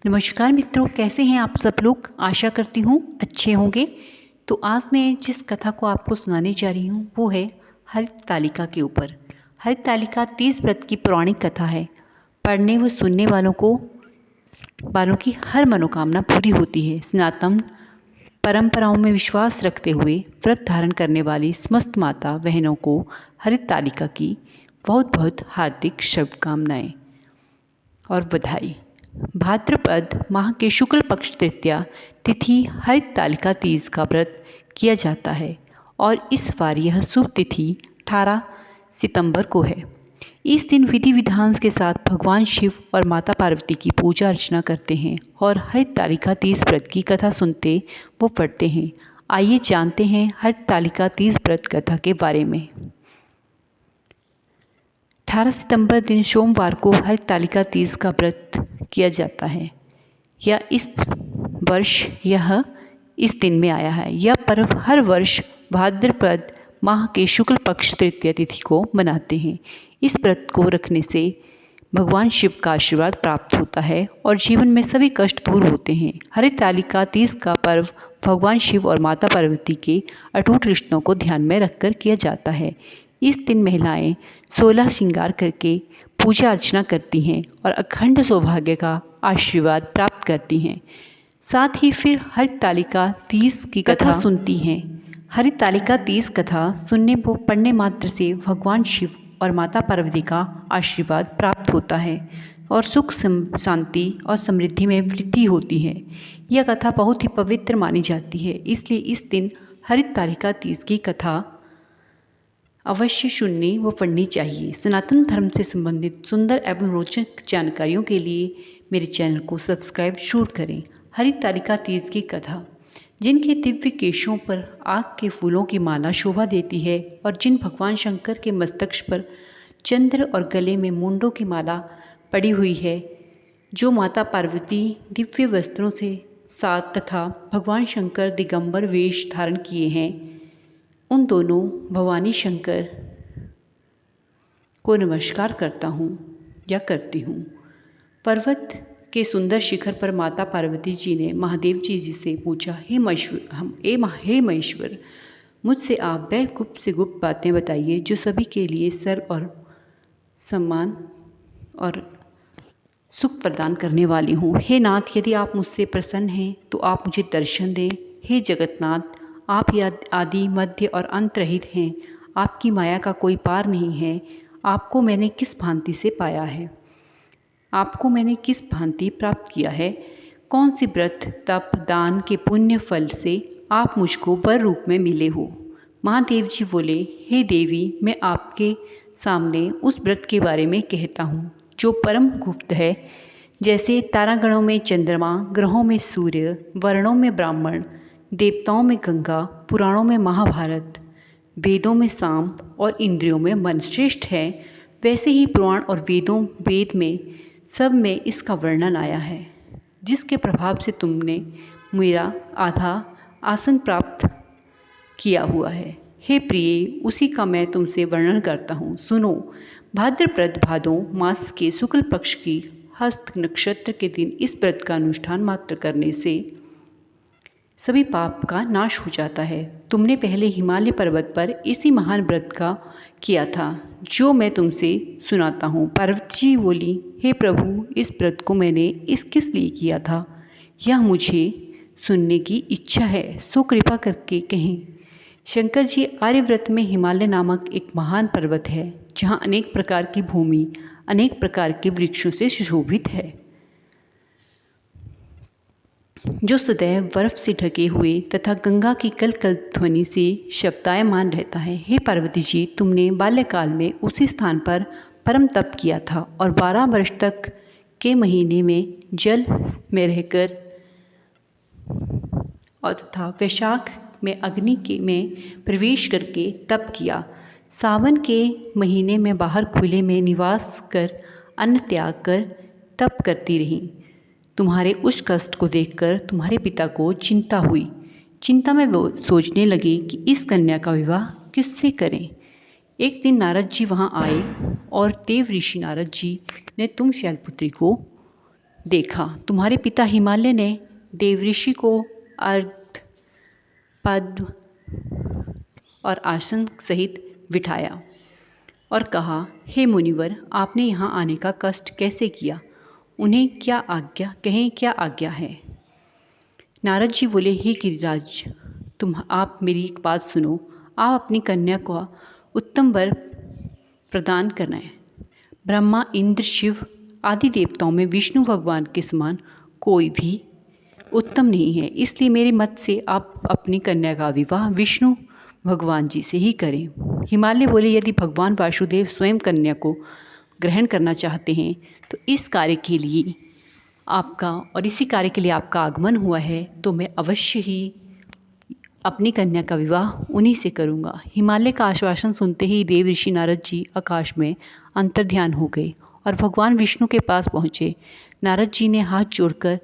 नमस्कार मित्रों, कैसे हैं आप सब लोग। आशा करती हूँ अच्छे होंगे। तो आज मैं जिस कथा को आपको सुनाने जा रही हूँ वो है हरितालिका के ऊपर। हरितालिका 30 व्रत की पौराणिक कथा है। पढ़ने व सुनने वालों की हर मनोकामना पूरी होती है। सनातन परंपराओं में विश्वास रखते हुए व्रत धारण करने वाली समस्त माता बहनों को हरितालिका की बहुत बहुत हार्दिक शुभकामनाएं और बधाई। भाद्रपद माह के शुक्ल पक्ष तृतीया तिथि हरितालिका तीज का व्रत किया जाता है और इस बार यह शुभ तिथि 18 सितंबर को है। इस दिन विधि विधान के साथ भगवान शिव और माता पार्वती की पूजा अर्चना करते हैं और हरितालिका तीज व्रत की कथा सुनते व पढ़ते हैं। आइए जानते हैं हरितालिका तीज व्रत कथा के बारे में। 18 सितंबर दिन सोमवार को हरितालिका तीज का व्रत किया जाता है। यह इस दिन में आया है। यह पर्व हर वर्ष भाद्रपद माह के शुक्ल पक्ष तृतीया तिथि को मनाते हैं। इस व्रत को रखने से भगवान शिव का आशीर्वाद प्राप्त होता है और जीवन में सभी कष्ट दूर होते हैं। हरितालिका तीज का पर्व भगवान शिव और माता पार्वती के अटूट रिश्तों को ध्यान में रखकर किया जाता है। इस दिन महिलाएं 16 श्रृंगार करके पूजा अर्चना करती हैं और अखंड सौभाग्य का आशीर्वाद प्राप्त करती हैं। साथ ही फिर हरितालिका तीज की कथा सुनती हैं। हरितालिका तीज कथा सुनने व पढ़ने मात्र से भगवान शिव और माता पार्वती का आशीर्वाद प्राप्त होता है और सुख शांति और समृद्धि में वृद्धि होती है। यह कथा बहुत ही पवित्र मानी जाती है, इसलिए इस दिन हरितालिका तीज की कथा अवश्य सुननी व पढ़नी चाहिए। सनातन धर्म से संबंधित सुंदर एवं रोचक जानकारियों के लिए मेरे चैनल को सब्सक्राइब जरूर करें। हरितालिका तीज की कथा। जिनके दिव्य केशों पर आग के फूलों की माला शोभा देती है और जिन भगवान शंकर के मस्तक पर चंद्र और गले में मुंडों की माला पड़ी हुई है, जो माता पार्वती दिव्य वस्त्रों से साथ तथा भगवान शंकर दिगंबर वेश धारण किए हैं, उन दोनों भवानी शंकर को नमस्कार करता हूँ या करती हूँ। पर्वत के सुंदर शिखर पर माता पार्वती जी ने महादेव जी से पूछा, हे महेश्वर, मुझसे आप वह गुप्त से गुप्त बातें बताइए जो सभी के लिए सर्व और सम्मान और सुख प्रदान करने वाली हूँ। हे नाथ, यदि आप मुझसे प्रसन्न हैं तो आप मुझे दर्शन दें। हे जगन्नाथ, आप आदि मध्य और अंत रहित हैं। आपकी माया का कोई पार नहीं है। आपको मैंने किस भांति से पाया है, आपको मैंने किस भांति प्राप्त किया है, कौन सी व्रत तप दान के पुण्य फल से आप मुझको वर रूप में मिले हो। महादेव जी बोले, हे देवी, मैं आपके सामने उस व्रत के बारे में कहता हूँ जो परम गुप्त है। जैसे तारागणों में चंद्रमा, ग्रहों में सूर्य, वर्णों में ब्राह्मण, देवताओं में गंगा, पुराणों में महाभारत, वेदों में साम और इंद्रियों में मन श्रेष्ठ है, वैसे ही पुराण और वेद में सब में इसका वर्णन आया है, जिसके प्रभाव से तुमने मेरा आधा आसन प्राप्त किया हुआ है। हे प्रिय, उसी का मैं तुमसे वर्णन करता हूँ, सुनो। भाद्रपद भादों मास के शुक्ल पक्ष की हस्त नक्षत्र के दिन इस व्रत का अनुष्ठान मात्र करने से सभी पाप का नाश हो जाता है। तुमने पहले हिमालय पर्वत पर इसी महान व्रत का किया था, जो मैं तुमसे सुनाता हूँ। पार्वती जी बोली, हे प्रभु, इस व्रत को मैंने किस लिए किया था, यह मुझे सुनने की इच्छा है, सो कृपा करके कहें। शंकर जी, आर्यव्रत में हिमालय नामक एक महान पर्वत है, जहाँ अनेक प्रकार की भूमि अनेक प्रकार के वृक्षों से सुशोभित है, जो सदैव बर्फ से ढके हुए तथा गंगा की कल कल ध्वनि से शब्दायमान रहता है। हे पार्वती जी, तुमने बाल्यकाल में उसी स्थान पर परम तप किया था और 12 वर्ष तक के महीने में जल में रहकर और तथा वैशाख में अग्नि के में प्रवेश करके तप किया। सावन के महीने में बाहर खुले में निवास कर अन्न त्याग कर तप करती रही। तुम्हारे उस कष्ट को देखकर तुम्हारे पिता को चिंता हुई। चिंता में वो सोचने लगे कि इस कन्या का विवाह किससे करें। एक दिन नारद जी वहाँ आए और देव ऋषि नारद जी ने तुम शैलपुत्री को देखा, तुम्हारे पिता हिमालय ने देवऋषि को अर्घ पद्म और आसन सहित बिठाया और कहा, हे मुनिवर, आपने यहाँ आने का कष्ट कैसे किया? उन्हें क्या आज्ञा कहें, क्या आज्ञा है? नारद जी बोले, हे गिरिराज, आप मेरी एक बात सुनो। आप अपनी कन्या को उत्तम वर प्रदान करना है। ब्रह्मा, इंद्र, शिव आदि देवताओं में विष्णु भगवान के समान कोई भी उत्तम नहीं है, इसलिए मेरे मत से आप अपनी कन्या का विवाह विष्णु भगवान जी से ही करें। हिमालय बोले, यदि भगवान वासुदेव स्वयं कन्या को ग्रहण करना चाहते हैं तो इस कार्य के लिए आपका और इसी कार्य के लिए आपका आगमन हुआ है, तो मैं अवश्य ही अपनी कन्या का विवाह उन्हीं से करूँगा। हिमालय का आश्वासन सुनते ही देव ऋषि नारद जी आकाश में अंतर्ध्यान हो गए और भगवान विष्णु के पास पहुँचे। नारद जी ने हाथ जोड़कर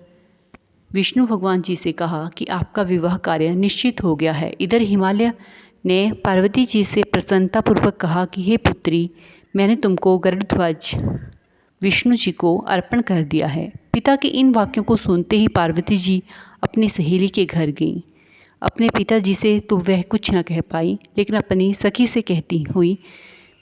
विष्णु भगवान जी से कहा कि आपका विवाह कार्य निश्चित हो गया है। इधर हिमालय ने पार्वती जी से प्रसन्नतापूर्वक कहा कि हे पुत्री, मैंने तुमको गरुड़ध्वज विष्णु जी को अर्पण कर दिया है। पिता के इन वाक्यों को सुनते ही पार्वती जी अपनी सहेली के घर गईं। अपने पिताजी से तो वह कुछ न कह पाई, लेकिन अपनी सखी से कहती हुई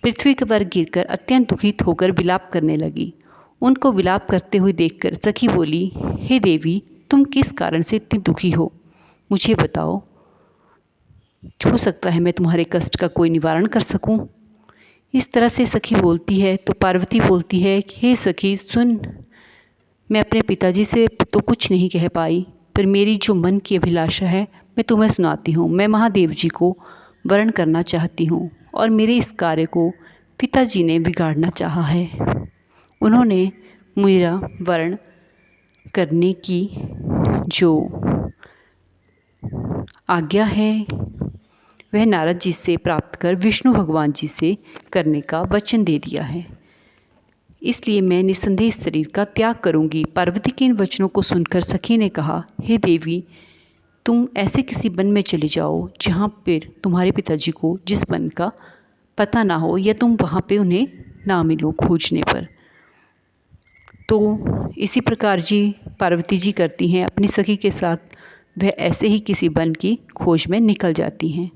पृथ्वी पर गिरकर अत्यंत दुखित होकर विलाप करने लगी। उनको विलाप करते हुए देखकर सखी बोली, हे देवी, तुम किस कारण से इतनी दुखी हो? मुझे बताओ, हो सकता है मैं तुम्हारे कष्ट का कोई निवारण कर सकूं। इस तरह से सखी बोलती है तो पार्वती बोलती है, हे सखी सुन, मैं अपने पिताजी से तो कुछ नहीं कह पाई, पर मेरी जो मन की अभिलाषा है मैं तुम्हें सुनाती हूँ। मैं महादेव जी को वरण करना चाहती हूँ और मेरे इस कार्य को पिताजी ने बिगाड़ना चाहा है। उन्होंने मेरा वरण करने की जो आज्ञा है वह नारद जी से प्राप्त कर विष्णु भगवान जी से करने का वचन दे दिया है, इसलिए मैं निस्संदेह शरीर का त्याग करूंगी। पार्वती के इन वचनों को सुनकर सखी ने कहा, हे देवी, तुम ऐसे किसी वन में चले जाओ जहाँ पर तुम्हारे पिताजी को जिस वन का पता ना हो, या तुम वहाँ पे उन्हें ना मिलो खोजने पर। तो इसी प्रकार जी पार्वती जी करती हैं अपनी सखी के साथ, वह ऐसे ही किसी वन की खोज में निकल जाती हैं।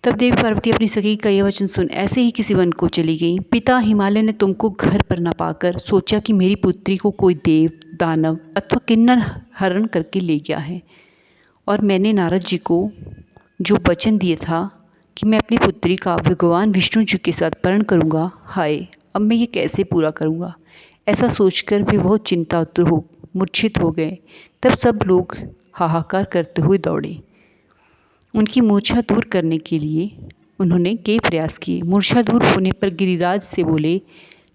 तब देवी पार्वती अपनी सखी का यह वचन सुन ऐसे ही किसी वन को चली गई। पिता हिमालय ने तुमको घर पर न पाकर सोचा कि मेरी पुत्री को कोई देव, दानव अथवा किन्नर हरण करके ले गया है, और मैंने नारद जी को जो वचन दिया था कि मैं अपनी पुत्री का भगवान विष्णु जी के साथ वरण करूँगा, हाय अब मैं ये कैसे पूरा करूँगा। ऐसा सोचकर वे बहुत चिंतातुर हो मूर्छित हो गए। तब सब लोग हाहाकार करते हुए दौड़े। उनकी मूर्छा दूर करने के लिए उन्होंने कई प्रयास किए। मूर्छा दूर होने पर गिरिराज से बोले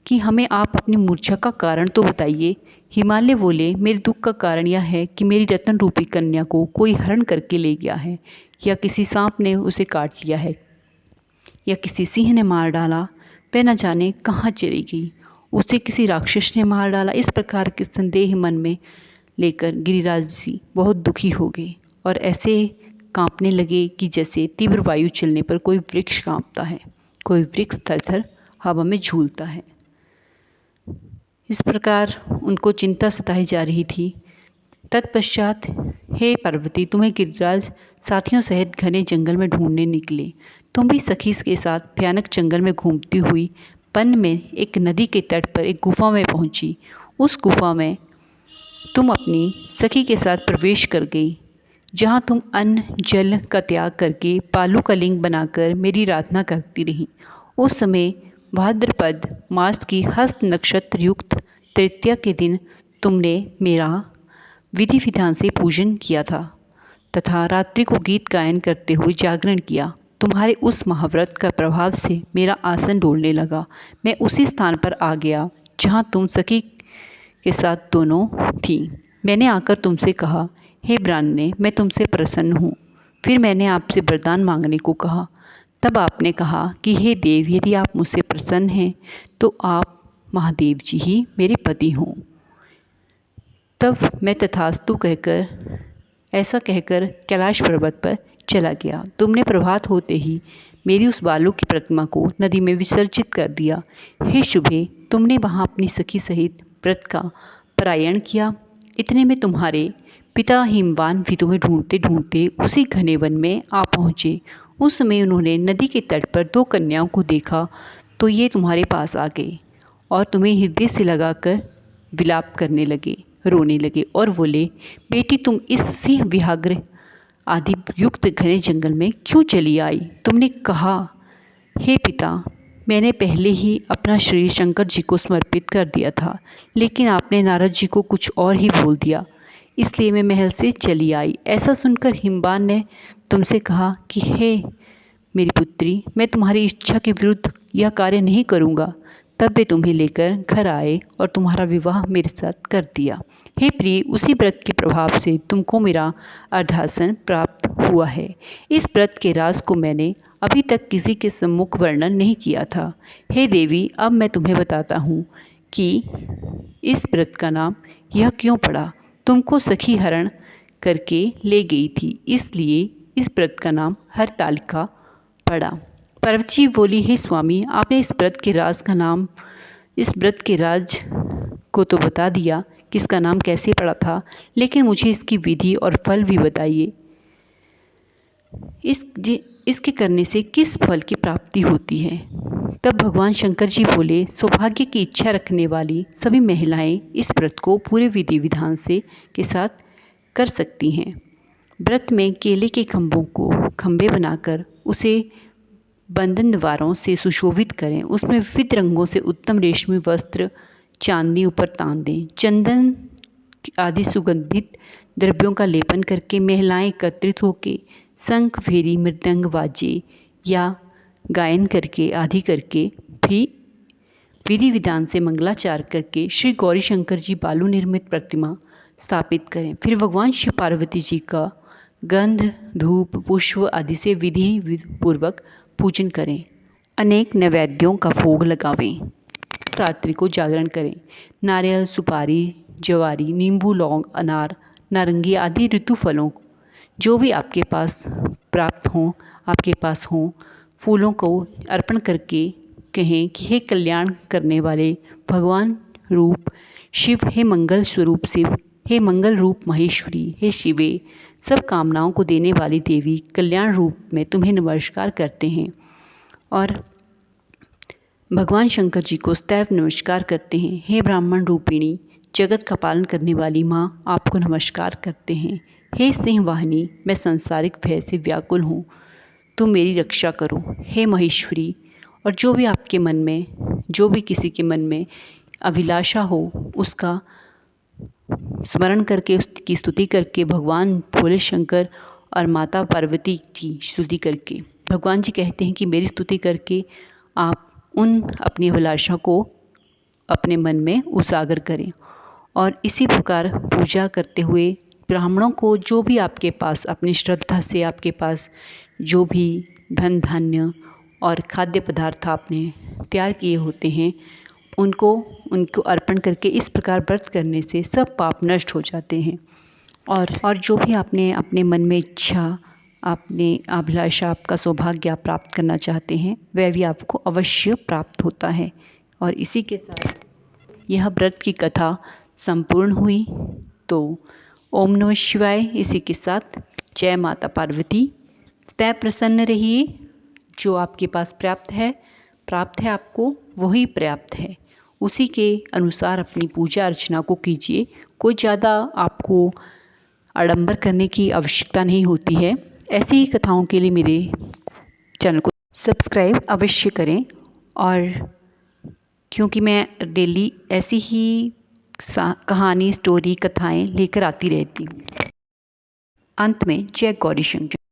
कि हमें आप अपनी मूर्छा का कारण तो बताइए। हिमालय बोले, मेरे दुख का कारण यह है कि मेरी रत्न रूपी कन्या को कोई हरण करके ले गया है, या किसी सांप ने उसे काट लिया है, या किसी सिंह ने मार डाला, वह न जाने कहाँ चली गई, उसे किसी राक्षस ने मार डाला। इस प्रकार के संदेह मन में लेकर गिरिराज जी बहुत दुखी हो गए और ऐसे कांपने लगे कि जैसे तीव्र वायु चलने पर कोई वृक्ष कांपता है, कोई वृक्ष थरथर हवा में झूलता है। इस प्रकार उनको चिंता सताई जा रही थी। तत्पश्चात हे पार्वती, तुम्हें गिरिराज साथियों सहित घने जंगल में ढूंढने निकले। तुम भी सखी के साथ भयानक जंगल में घूमती हुई वन में एक नदी के तट पर एक गुफा में पहुंची। उस गुफा में तुम अपनी सखी के साथ प्रवेश कर गई, जहां तुम अन्न जल का त्याग करके बालू का लिंग बनाकर मेरी आराधना करती रही। उस समय भाद्रपद मास की हस्त नक्षत्र युक्त तृतीया के दिन तुमने मेरा विधि विधान से पूजन किया था तथा रात्रि को गीत गायन करते हुए जागरण किया। तुम्हारे उस महाव्रत का प्रभाव से मेरा आसन डोलने लगा। मैं उसी स्थान पर आ गया जहाँ तुम सखी के साथ दोनों थीं। मैंने आकर तुमसे कहा, हे ब्राह्मणे, मैं तुमसे प्रसन्न हूँ। फिर मैंने आपसे वरदान मांगने को कहा। तब आपने कहा कि हे देव, यदि आप मुझसे प्रसन्न हैं तो आप महादेव जी ही मेरे पति हों। तब मैं तथास्तु कहकर ऐसा कहकर कैलाश पर्वत पर चला गया। तुमने प्रभात होते ही मेरी उस बालू की प्रतिमा को नदी में विसर्जित कर दिया। हे शुभे, तुमने वहाँ अपनी सखी सहित व्रत का पारायण किया। इतने में तुम्हारे पिता हिमवान भी तुम्हें ढूंढते ढूंढते उसी घने वन में आ पहुँचे। उस समय उन्होंने नदी के तट पर 2 कन्याओं को देखा तो ये तुम्हारे पास आ गए और तुम्हें हृदय से लगाकर विलाप करने लगे, रोने लगे और बोले, बेटी तुम इस सिंह विहाग्र आदि युक्त घने जंगल में क्यों चली आई? तुमने कहा, हे पिता, मैंने पहले ही अपना शरीर शंकर जी को समर्पित कर दिया था, लेकिन आपने नारद जी को कुछ और ही बोल दिया, इसलिए मैं महल से चली आई। ऐसा सुनकर हिमवान ने तुमसे कहा कि हे मेरी पुत्री, मैं तुम्हारी इच्छा के विरुद्ध यह कार्य नहीं करूँगा। तब वे तुम्हें लेकर घर आए और तुम्हारा विवाह मेरे साथ कर दिया। हे प्रिय, उसी व्रत के प्रभाव से तुमको मेरा अर्धासन प्राप्त हुआ है। इस व्रत के राज को मैंने अभी तक किसी के सम्मुख वर्णन नहीं किया था। हे देवी, अब मैं तुम्हें बताता हूँ कि इस व्रत का नाम यह क्यों पड़ा। तुमको सखी हरण करके ले गई थी, इसलिए इस व्रत का नाम हरतालिका पड़ा। पार्वती बोली, हे स्वामी, आपने इस व्रत के राज को तो बता दिया कि इसका नाम कैसे पड़ा था, लेकिन मुझे इसकी विधि और फल भी बताइए। इसके करने से किस फल की प्राप्ति होती है? तब भगवान शंकर जी बोले, सौभाग्य की इच्छा रखने वाली सभी महिलाएं इस व्रत को पूरे विधि विधान से के साथ कर सकती हैं। व्रत में केले के खंभे बनाकर उसे बंधन द्वारों से सुशोभित करें। उसमें विविध रंगों से उत्तम रेशमी वस्त्र चांदनी ऊपर तान दें। चंदन आदि सुगंधित द्रव्यों का लेपन करके महिलाएं एकत्रित होकर शंख, भेरी, मृदंग, बाजे या गायन करके आदि करके भी विधि विधान से मंगलाचार करके श्री गौरी शंकर जी बालू निर्मित प्रतिमा स्थापित करें। फिर भगवान शिव पार्वती जी का गंध, धूप, पुष्प आदि से विधि पूर्वक पूजन करें। अनेक नैवेद्यों का भोग लगावें। रात्रि को जागरण करें। नारियल, सुपारी, जवारी, नींबू, लौंग, अनार, नारंगी आदि ऋतु फलों जो भी आपके पास प्राप्त हों, आपके पास हों, फूलों को अर्पण करके कहें कि हे कल्याण करने वाले भगवान रूप शिव, हे मंगल स्वरूप शिव, हे मंगल रूप महेश्वरी, हे शिवे, सब कामनाओं को देने वाली देवी, कल्याण रूप में तुम्हें नमस्कार करते हैं। और भगवान शंकर जी को सदैव नमस्कार करते हैं। हे ब्राह्मण रूपिणी, जगत का पालन करने वाली माँ, आपको नमस्कार करते हैं। हे सिंह वाहिनी, मैं संसारिक भय से व्याकुल हूँ, तुम मेरी रक्षा करो। हे महेश्वरी, और जो भी किसी के मन में अभिलाषा हो, उसका स्मरण करके, उसकी स्तुति करके, भगवान भोले शंकर और माता पार्वती की स्तुति करके, भगवान जी कहते हैं कि मेरी स्तुति करके आप उन अपनी अभिलाषा को अपने मन में उजागर करें। और इसी प्रकार पूजा करते हुए ब्राह्मणों को जो भी आपके पास अपनी श्रद्धा से आपके पास जो भी धन धान्य और खाद्य पदार्थ आपने तैयार किए होते हैं, उनको अर्पण करके इस प्रकार व्रत करने से सब पाप नष्ट हो जाते हैं। और जो भी आपने अपने मन में इच्छा, आपने अभिलाषा, आपका सौभाग्य आप प्राप्त करना चाहते हैं, वह भी आपको अवश्य प्राप्त होता है। और इसी के साथ यह व्रत की कथा संपूर्ण हुई। तो ओम नमः शिवाय। इसी के साथ जय माता पार्वती। सदैव प्रसन्न रहिए। जो आपके पास प्राप्त है आपको वही पर्याप्त है, उसी के अनुसार अपनी पूजा अर्चना को कीजिए। कोई ज़्यादा आपको आडंबर करने की आवश्यकता नहीं होती है। ऐसी ही कथाओं के लिए मेरे चैनल को सब्सक्राइब अवश्य करें, और क्योंकि मैं डेली ऐसी ही कहानी, स्टोरी, कथाएं लेकर आती रहती हूँ। अंत में जय गौरी शंकर।